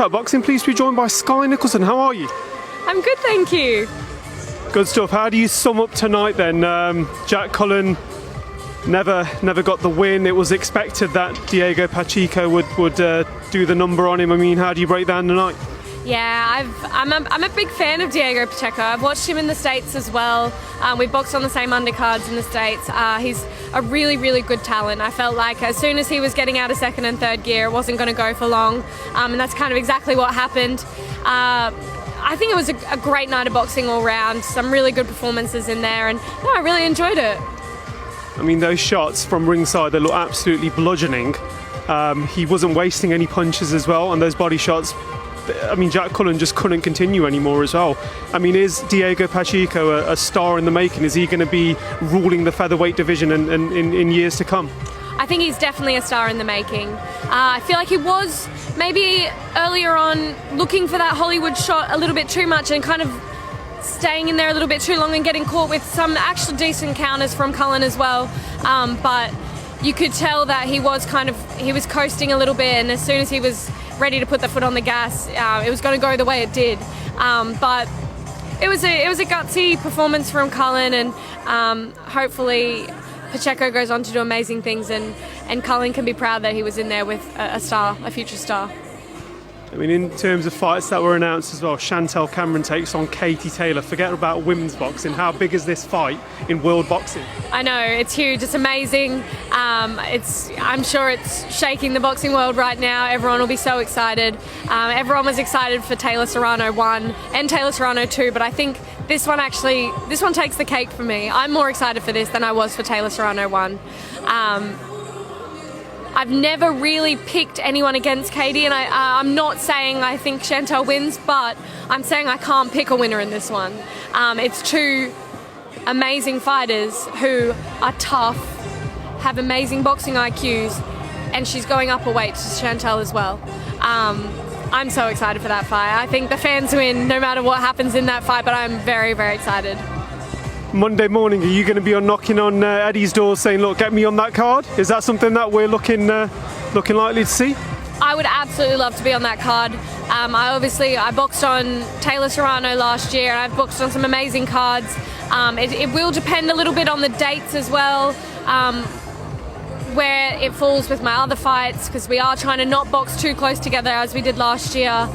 Contact Boxing, pleased to be joined by Skye Nicolson. How are you? I'm good, thank you. Good stuff. How do you sum up tonight then? Jack Cullen never got the win. It was expected that Diego Pacheco would do the number on him. I mean, how do you break down the night? Yeah, I'm a big fan of Diego Pacheco. I've watched him in the States as well. We boxed on the same undercards in the States. He's a really, really good talent. I felt like as soon as he was getting out of second and third gear, it wasn't going to go for long. And that's kind of exactly what happened. I think it was a great night of boxing all round. Some really good performances in there, and no, I really enjoyed it. I mean, those shots from ringside, they look absolutely bludgeoning. He wasn't wasting any punches as well, and those body shots, I mean, Jack Cullen just couldn't continue anymore as well. I mean, is Diego Pacheco a star in the making? Is he going to be ruling the featherweight division in years to come? I think he's definitely a star in the making. I feel like he was maybe earlier on looking for that Hollywood shot a little bit too much and kind of staying in there a little bit too long and getting caught with some actual decent counters from Cullen as well. But you could tell that he was coasting a little bit, and as soon as he was ready to put the foot on the gas, it was going to go the way it did. But it was a gutsy performance from Cullen, and hopefully Pacheco goes on to do amazing things, and Cullen can be proud that he was in there with a future star. I mean, in terms of fights that were announced as well, Chantelle Cameron takes on Katie Taylor. Forget about women's boxing. How big is this fight in world boxing? I know, it's huge. It's amazing. I'm sure it's shaking the boxing world right now. Everyone will be so excited. Everyone was excited for Taylor Serrano 1 and Taylor Serrano 2, but I think this one takes the cake for me. I'm more excited for this than I was for Taylor Serrano 1. I've never really picked anyone against Katie, and I'm not saying I think Chantelle wins, but I'm saying I can't pick a winner in this one. It's two amazing fighters who are tough, have amazing boxing IQs, and she's going up a weight to Chantelle as well. I'm so excited for that fight. I think the fans win no matter what happens in that fight, but I'm very, very excited. Monday morning, are you going to be knocking on Eddie's door saying, look, get me on that card? Is that something that we're looking likely to see? I would absolutely love to be on that card. I boxed on Taylor Serrano last year, and I've boxed on some amazing cards. It will depend a little bit on the dates as well, where it falls with my other fights, because we are trying to not box too close together as we did last year.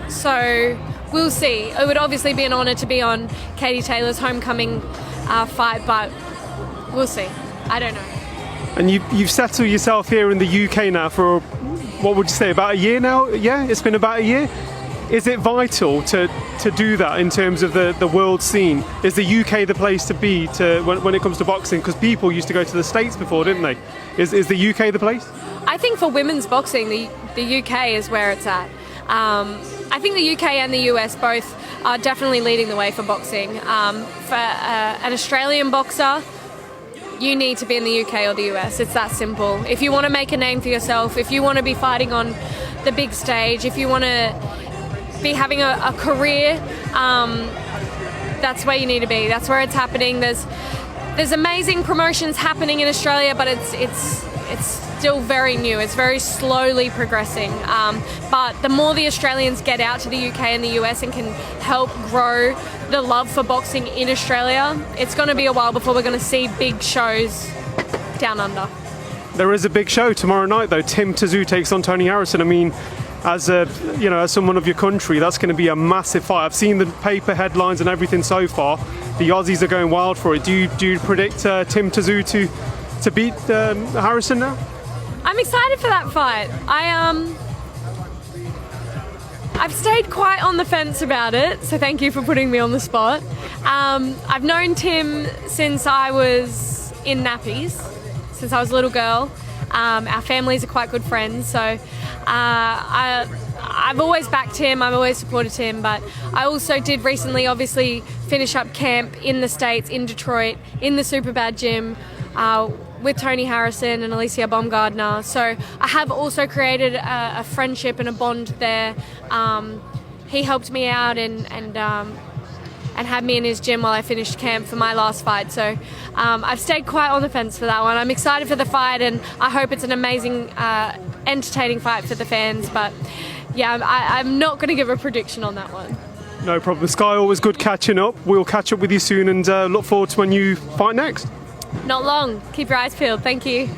So we'll see. It would obviously be an honour to be on Katie Taylor's homecoming fight, but we'll see. I don't know. And you've settled yourself here in the UK now for, what would you say, about a year now? Yeah, it's been about a year. Is it vital to do that in terms of the world scene? Is the UK the place to be when it comes to boxing? Because people used to go to the States before, didn't they? Is the UK the place? I think for women's boxing, the UK is where it's at. I think the UK and the US both are definitely leading the way for boxing. For an Australian boxer, you need to be in the UK or the US. It's that simple. If you want to make a name for yourself, if you want to be fighting on the big stage, if you want to be having a career, that's where you need to be. That's where it's happening. There's amazing promotions happening in Australia, but it's still very new. It's very slowly progressing. But the more the Australians get out to the UK and the US and can help grow the love for boxing in Australia, it's going to be a while before we're going to see big shows down under. There is a big show tomorrow night, though. TSZYU takes on Tony Harrison. I mean, as someone of your country, that's going to be a massive fight. I've seen the paper headlines and everything so far. The Aussies are going wild for it. Do you predict TSZYU to beat Harrison now? I'm excited for that fight. I've stayed quite on the fence about it, so thank you for putting me on the spot. I've known Tim since I was in nappies, since I was a little girl. Our families are quite good friends, so I've always backed him, I've always supported him, but I also did recently obviously finish up camp in the States, in Detroit, in the Superbad gym, with Tony Harrison and Alicia Baumgardner. So I have also created a friendship and a bond there. He helped me out and had me in his gym while I finished camp for my last fight. So I've stayed quite on the fence for that one. I'm excited for the fight, and I hope it's an amazing entertaining fight for the fans. But yeah, I'm not going to give a prediction on that one. No problem. Skye, always good catching up. We'll catch up with you soon and look forward to when you fight next. Not long. Keep your eyes peeled. Thank you.